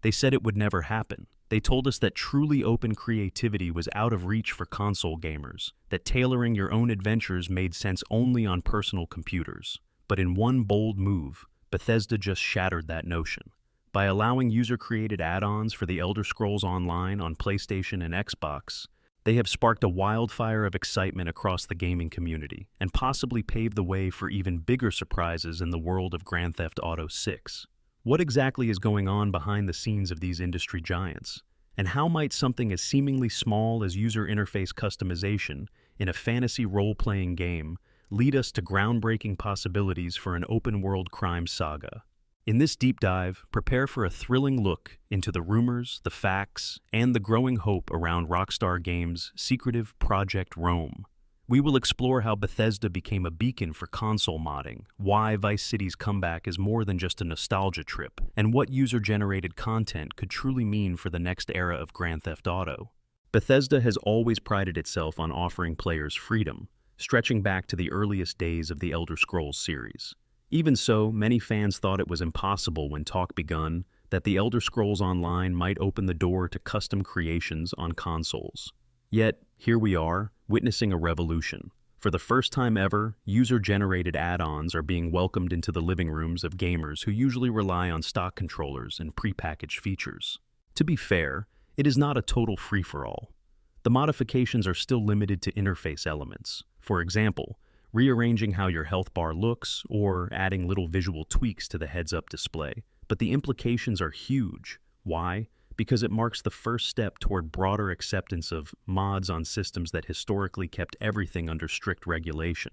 They said it would never happen. They told us that truly open creativity was out of reach for console gamers, that tailoring your own adventures made sense only on personal computers. But in one bold move, Bethesda just shattered that notion. By allowing user-created add-ons for The Elder Scrolls Online on PlayStation and Xbox, they have sparked a wildfire of excitement across the gaming community and possibly paved the way for even bigger surprises in the world of Grand Theft Auto 6. What exactly is going on behind the scenes of these industry giants? And how might something as seemingly small as user interface customization in a fantasy role-playing game lead us to groundbreaking possibilities for an open-world crime saga? In this deep dive, prepare for a thrilling look into the rumors, the facts, and the growing hope around Rockstar Games' secretive Project Rome. We will explore how Bethesda became a beacon for console modding, why Vice City's comeback is more than just a nostalgia trip, and what user-generated content could truly mean for the next era of Grand Theft Auto. Bethesda has always prided itself on offering players freedom, stretching back to the earliest days of the Elder Scrolls series. Even so, many fans thought it was impossible when talk begun that the Elder Scrolls Online might open the door to custom creations on consoles. Yet, here we are, witnessing a revolution. For the first time ever, user-generated add-ons are being welcomed into the living rooms of gamers who usually rely on stock controllers and prepackaged features. To be fair, it is not a total free-for-all. The modifications are still limited to interface elements. For example, rearranging how your health bar looks or adding little visual tweaks to the heads-up display. But the implications are huge. Why? Because it marks the first step toward broader acceptance of mods on systems that historically kept everything under strict regulation.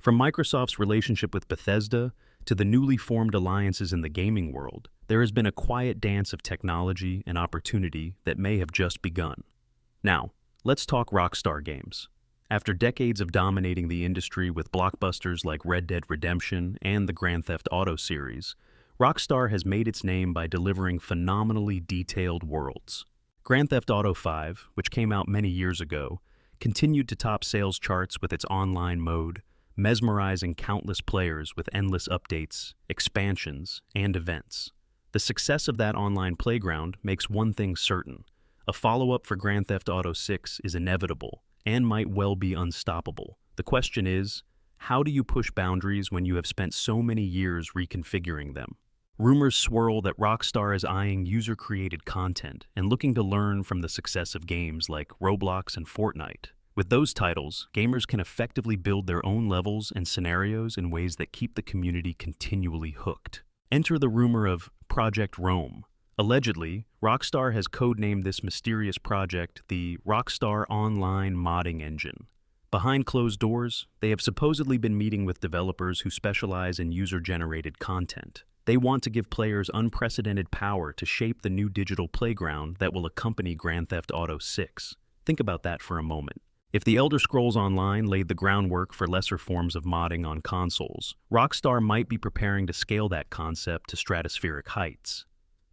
From Microsoft's relationship with Bethesda to the newly formed alliances in the gaming world, there has been a quiet dance of technology and opportunity that may have just begun. Now, let's talk Rockstar Games. After decades of dominating the industry with blockbusters like Red Dead Redemption and the Grand Theft Auto series, Rockstar has made its name by delivering phenomenally detailed worlds. Grand Theft Auto 5, which came out many years ago, continued to top sales charts with its online mode, mesmerizing countless players with endless updates, expansions, and events. The success of that online playground makes one thing certain: a follow-up for Grand Theft Auto 6 is inevitable and might well be unstoppable. The question is, how do you push boundaries when you have spent so many years reconfiguring them? Rumors swirl that Rockstar is eyeing user-created content and looking to learn from the success of games like Roblox and Fortnite. With those titles, gamers can effectively build their own levels and scenarios in ways that keep the community continually hooked. Enter the rumor of Project Rome. Allegedly, Rockstar has codenamed this mysterious project the Rockstar Online Modding Engine. Behind closed doors, they have supposedly been meeting with developers who specialize in user-generated content. They want to give players unprecedented power to shape the new digital playground that will accompany Grand Theft Auto 6. Think about that for a moment. If The Elder Scrolls Online laid the groundwork for lesser forms of modding on consoles, Rockstar might be preparing to scale that concept to stratospheric heights.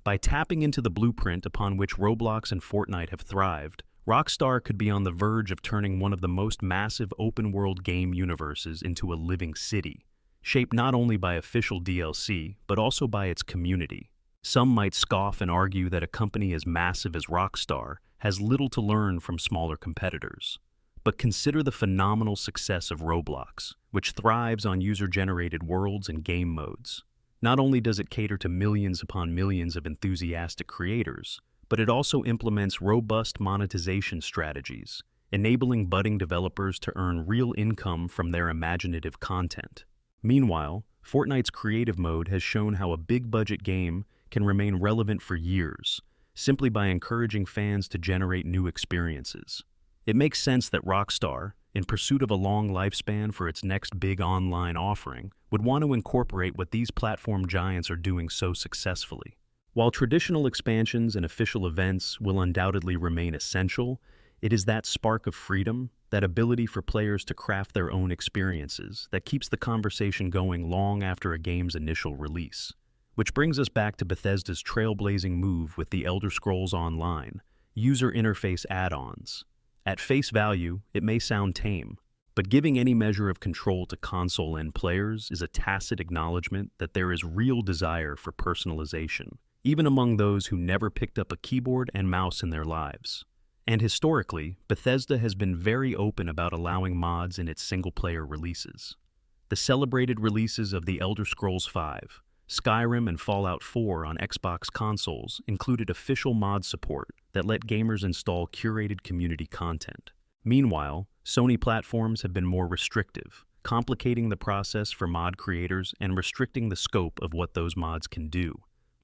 By tapping into the blueprint upon which Roblox and Fortnite have thrived, Rockstar could be on the verge of turning one of the most massive open-world game universes into a living city, shaped not only by official DLC, but also by its community. Some might scoff and argue that a company as massive as Rockstar has little to learn from smaller competitors. But consider the phenomenal success of Roblox, which thrives on user-generated worlds and game modes. Not only does it cater to millions upon millions of enthusiastic creators, but it also implements robust monetization strategies, enabling budding developers to earn real income from their imaginative content. Meanwhile, Fortnite's creative mode has shown how a big-budget game can remain relevant for years, simply by encouraging fans to generate new experiences. It makes sense that Rockstar, in pursuit of a long lifespan for its next big online offering, would want to incorporate what these platform giants are doing so successfully. While traditional expansions and official events will undoubtedly remain essential, it is that spark of freedom, that ability for players to craft their own experiences, that keeps the conversation going long after a game's initial release. Which brings us back to Bethesda's trailblazing move with The Elder Scrolls Online, user interface add-ons. At face value, it may sound tame, but giving any measure of control to console-end players is a tacit acknowledgement that there is real desire for personalization. even among those who never picked up a keyboard and mouse in their lives. And historically, Bethesda has been very open about allowing mods in its single-player releases. The celebrated releases of The Elder Scrolls V, Skyrim, and Fallout 4 on Xbox consoles included official mod support that let gamers install curated community content. Meanwhile, Sony platforms have been more restrictive, complicating the process for mod creators and restricting the scope of what those mods can do.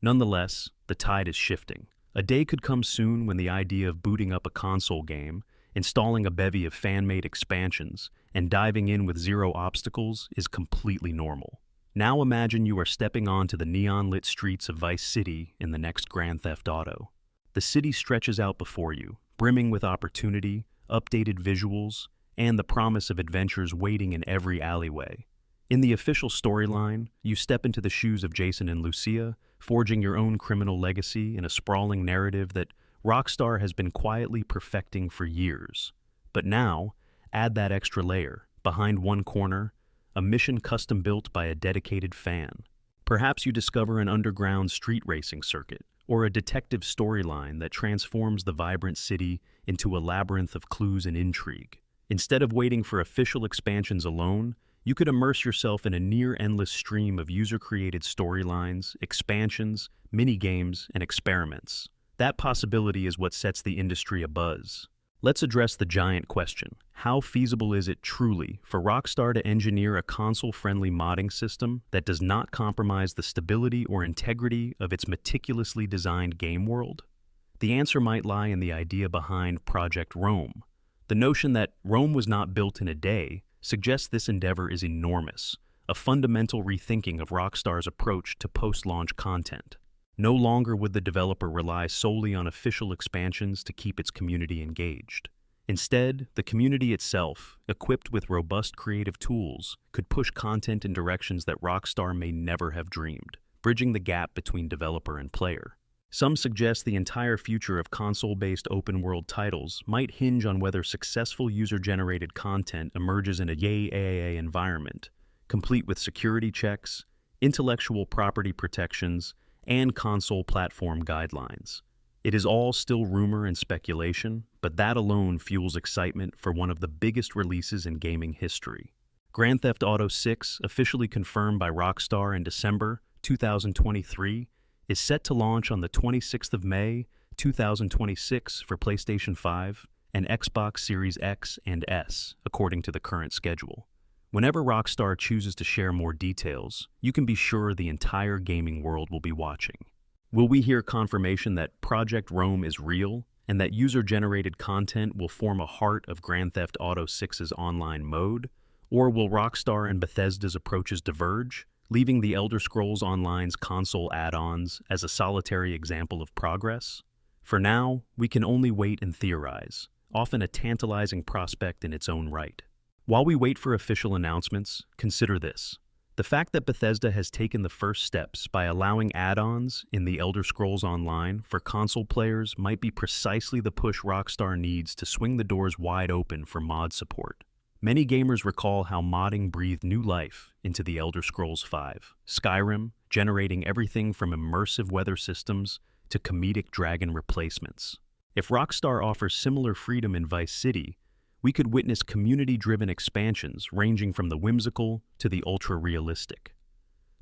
Nonetheless, the tide is shifting. A day could come soon when the idea of booting up a console game, installing a bevy of fan-made expansions, and diving in with zero obstacles is completely normal. Now imagine you are stepping onto the neon-lit streets of Vice City in the next Grand Theft Auto. The city stretches out before you, brimming with opportunity, updated visuals, and the promise of adventures waiting in every alleyway. In the official storyline, you step into the shoes of Jason and Lucia, forging your own criminal legacy in a sprawling narrative that Rockstar has been quietly perfecting for years. But now, add that extra layer, behind one corner, a mission custom-built by a dedicated fan. Perhaps you discover an underground street racing circuit, or a detective storyline that transforms the vibrant city into a labyrinth of clues and intrigue. Instead of waiting for official expansions alone, you could immerse yourself in a near-endless stream of user-created storylines, expansions, mini-games, and experiments. That possibility is what sets the industry abuzz. Let's address the giant question. How feasible is it truly for Rockstar to engineer a console-friendly modding system that does not compromise the stability or integrity of its meticulously designed game world? The answer might lie in the idea behind Project Rome. The notion that Rome was not built in a day suggests this endeavor is enormous, a fundamental rethinking of Rockstar's approach to post-launch content. No longer would the developer rely solely on official expansions to keep its community engaged. Instead, the community itself, equipped with robust creative tools, could push content in directions that Rockstar may never have dreamed, bridging the gap between developer and player. Some suggest the entire future of console-based open-world titles might hinge on whether successful user-generated content emerges in a AAA environment, complete with security checks, intellectual property protections, and console platform guidelines. It is all still rumor and speculation, but that alone fuels excitement for one of the biggest releases in gaming history. Grand Theft Auto VI, officially confirmed by Rockstar in December 2023, is set to launch on the 26th of May 2026 for PlayStation 5 and Xbox Series X and S, according to the current schedule. Whenever Rockstar chooses to share more details, you can be sure the entire gaming world will be watching. Will we hear confirmation that Project Rome is real and that user-generated content will form a heart of Grand Theft Auto VI's online mode? Or will Rockstar and Bethesda's approaches diverge, leaving the Elder Scrolls Online's console add-ons as a solitary example of progress? For now, we can only wait and theorize, often a tantalizing prospect in its own right. While we wait for official announcements, consider this. The fact that Bethesda has taken the first steps by allowing add-ons in The Elder Scrolls Online for console players might be precisely the push Rockstar needs to swing the doors wide open for mod support. Many gamers recall how modding breathed new life into The Elder Scrolls V, Skyrim, generating everything from immersive weather systems to comedic dragon replacements. If Rockstar offers similar freedom in Vice City, we could witness community-driven expansions ranging from the whimsical to the ultra-realistic.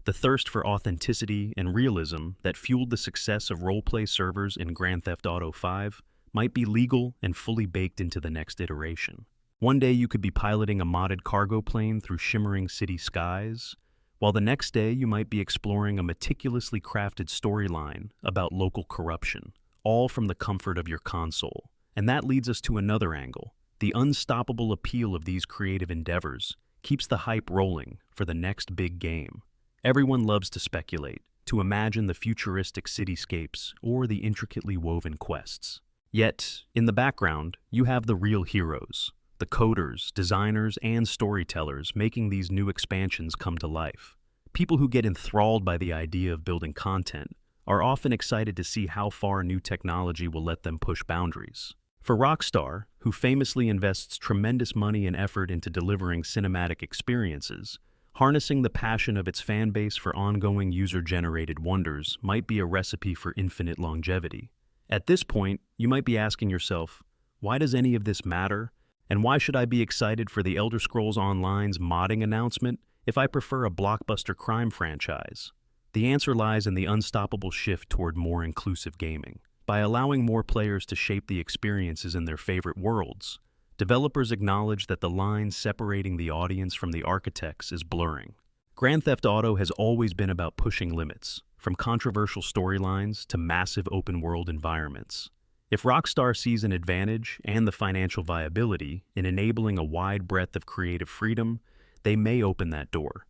The thirst for authenticity and realism that fueled the success of roleplay servers in Grand Theft Auto V might be legal and fully baked into the next iteration. One day you could be piloting a modded cargo plane through shimmering city skies, while the next day you might be exploring a meticulously crafted storyline about local corruption, all from the comfort of your console. And that leads us to another angle. The unstoppable appeal of these creative endeavors keeps the hype rolling for the next big game. Everyone loves to speculate, to imagine the futuristic cityscapes or the intricately woven quests. Yet, in the background, you have the real heroes, the coders, designers, and storytellers making these new expansions come to life. People who get enthralled by the idea of building content are often excited to see how far new technology will let them push boundaries. For Rockstar, who famously invests tremendous money and effort into delivering cinematic experiences, Harnessing the passion of its fan base for ongoing user-generated wonders might be a recipe for infinite longevity. At this point, you might be asking yourself, why does any of this matter? And why should I be excited for the Elder Scrolls Online's modding announcement if I prefer a blockbuster crime franchise? The answer lies in the unstoppable shift toward more inclusive gaming. By allowing more players to shape the experiences in their favorite worlds, developers acknowledge that the line separating the audience from the architects is blurring. Grand Theft Auto has always been about pushing limits, from controversial storylines to massive open-world environments. If Rockstar sees an advantage and the financial viability in enabling a wide breadth of creative freedom, they may open that door.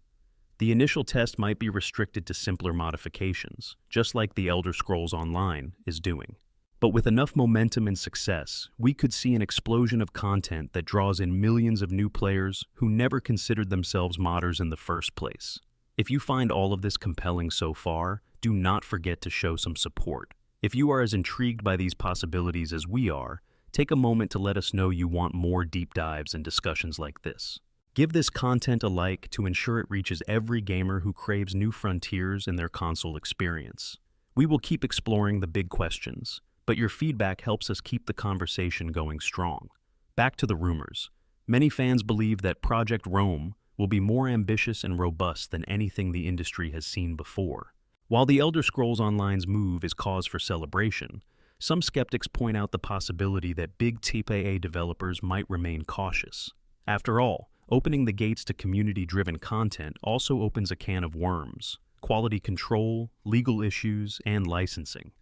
The initial test might be restricted to simpler modifications, just like the Elder Scrolls Online is doing. But with enough momentum and success, we could see an explosion of content that draws in millions of new players who never considered themselves modders in the first place. If you find all of this compelling so far, do not forget to show some support. If you are as intrigued by these possibilities as we are, take a moment to let us know you want more deep dives and discussions like this. Give this content a like to ensure it reaches every gamer who craves new frontiers in their console experience. We will keep exploring the big questions, but your feedback helps us keep the conversation going strong. Back to the rumors. Many fans believe that Project Rome will be more ambitious and robust than anything the industry has seen before. While the Elder Scrolls Online's move is cause for celebration, some skeptics point out the possibility that big AAA developers might remain cautious. After all, opening the gates to community-driven content also opens a can of worms: quality control, legal issues, and licensing.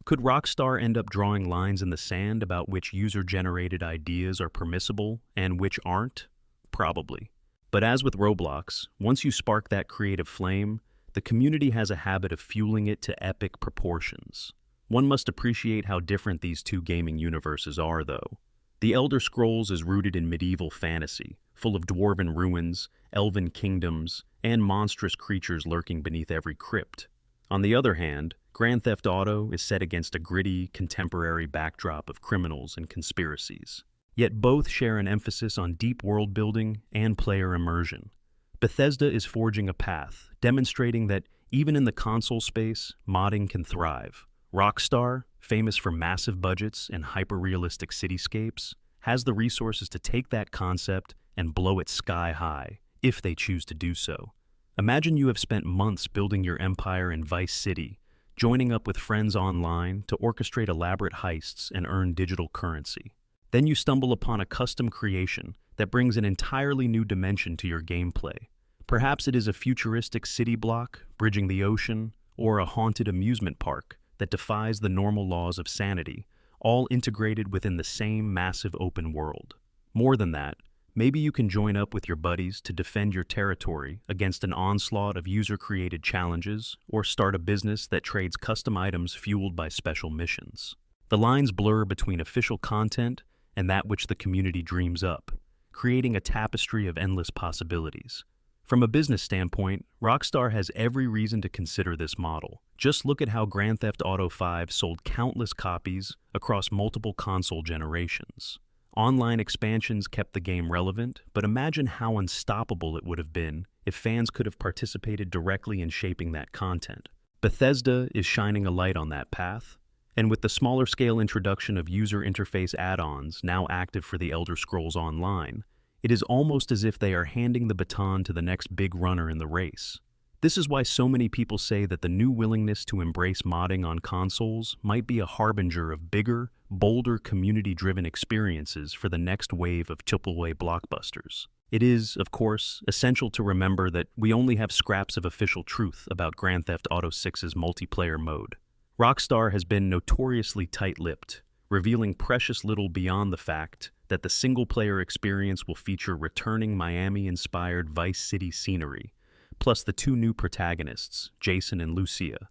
Could Rockstar end up drawing lines in the sand about which user-generated ideas are permissible and which aren't? Probably. But as with Roblox, once you spark that creative flame, the community has a habit of fueling it to epic proportions. One must appreciate how different these two gaming universes are, though. The Elder Scrolls is rooted in medieval fantasy, full of dwarven ruins, elven kingdoms, and monstrous creatures lurking beneath every crypt. On the other hand, Grand Theft Auto is set against a gritty, contemporary backdrop of criminals and conspiracies. Yet both share an emphasis on deep world-building and player immersion. Bethesda is forging a path, demonstrating that even in the console space, modding can thrive. Rockstar, famous for massive budgets and hyper-realistic cityscapes, has the resources to take that concept and blow it sky high, if they choose to do so. Imagine you have spent months building your empire in Vice City, joining up with friends online to orchestrate elaborate heists and earn digital currency. Then you stumble upon a custom creation that brings an entirely new dimension to your gameplay. Perhaps it is a futuristic city block bridging the ocean, or a haunted amusement park that defies the normal laws of sanity, all integrated within the same massive open world. More than that, maybe you can join up with your buddies to defend your territory against an onslaught of user-created challenges, or start a business that trades custom items fueled by special missions. The lines blur between official content and that which the community dreams up, creating a tapestry of endless possibilities. From a business standpoint, Rockstar has every reason to consider this model. Just look at how Grand Theft Auto 5 sold countless copies across multiple console generations. Online expansions kept the game relevant, but imagine how unstoppable it would have been if fans could have participated directly in shaping that content. Bethesda is shining a light on that path, and with the smaller-scale introduction of user interface add-ons now active for the Elder Scrolls Online, it is almost as if they are handing the baton to the next big runner in the race. This is why so many people say that the new willingness to embrace modding on consoles might be a harbinger of bigger, bolder, community-driven experiences for the next wave of AAA blockbusters. It is, of course, essential to remember that we only have scraps of official truth about Grand Theft Auto 6's multiplayer mode. Rockstar has been notoriously tight-lipped, revealing precious little beyond the fact that the single-player experience will feature returning Miami-inspired Vice City scenery, plus the two new protagonists, Jason and Lucia.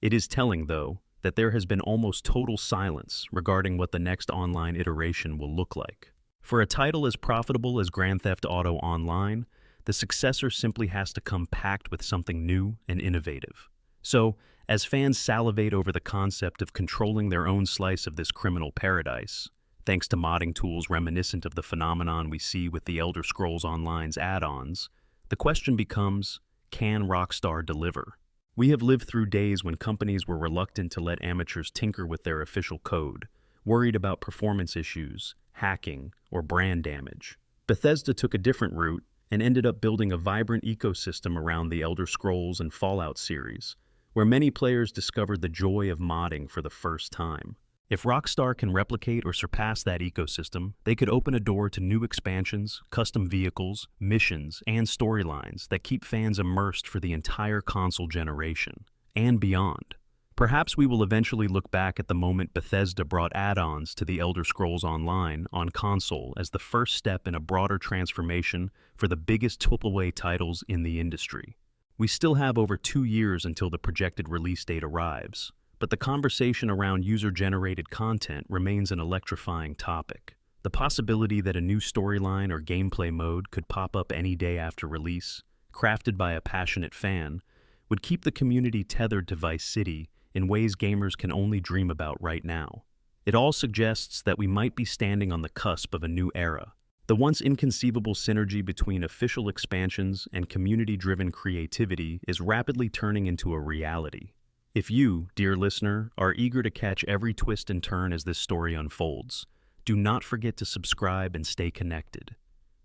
It is telling, though, that there has been almost total silence regarding what the next online iteration will look like. For a title as profitable as Grand Theft Auto Online, the successor simply has to come packed with something new and innovative. So, as fans salivate over the concept of controlling their own slice of this criminal paradise, thanks to modding tools reminiscent of the phenomenon we see with the Elder Scrolls Online's add-ons, The question becomes, can Rockstar deliver? We have lived through days when companies were reluctant to let amateurs tinker with their official code, worried about performance issues, hacking, or brand damage. Bethesda took a different route and ended up building a vibrant ecosystem around the Elder Scrolls and Fallout series, where many players discovered the joy of modding for the first time. If Rockstar can replicate or surpass that ecosystem, they could open a door to new expansions, custom vehicles, missions, and storylines that keep fans immersed for the entire console generation and beyond. Perhaps we will eventually look back at the moment Bethesda brought add-ons to the Elder Scrolls Online on console as the first step in a broader transformation for the biggest AAA titles in the industry. We still have over 2 years until the projected release date arrives, but the conversation around user-generated content remains an electrifying topic. The possibility that a new storyline or gameplay mode could pop up any day after release, crafted by a passionate fan, would keep the community tethered to Vice City in ways gamers can only dream about right now. It all suggests that we might be standing on the cusp of a new era. The once inconceivable synergy between official expansions and community-driven creativity is rapidly turning into a reality. If you, dear listener, are eager to catch every twist and turn as this story unfolds, do not forget to subscribe and stay connected.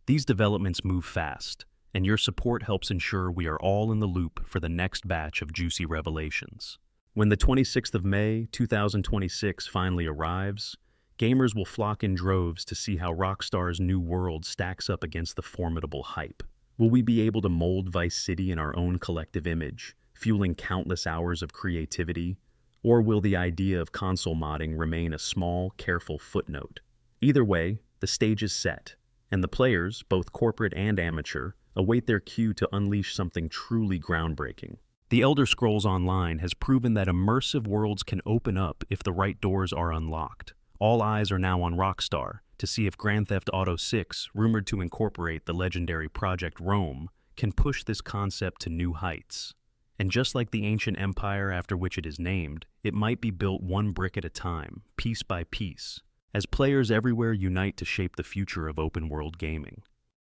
These developments move fast, and your support helps ensure we are all in the loop for the next batch of juicy revelations. When the 26th of May, 2026 finally arrives, gamers will flock in droves to see how Rockstar's new world stacks up against the formidable hype. Will we be able to mold Vice City in our own collective image, fueling countless hours of creativity? Or will the idea of console modding remain a small, careful footnote? Either way, the stage is set, and the players, both corporate and amateur, await their cue to unleash something truly groundbreaking. The Elder Scrolls Online has proven that immersive worlds can open up if the right doors are unlocked. All eyes are now on Rockstar to see if Grand Theft Auto 6, rumored to incorporate the legendary Project Rome, can push this concept to new heights. And just like the ancient empire after which it is named, it might be built one brick at a time, piece by piece, as players everywhere unite to shape the future of open-world gaming.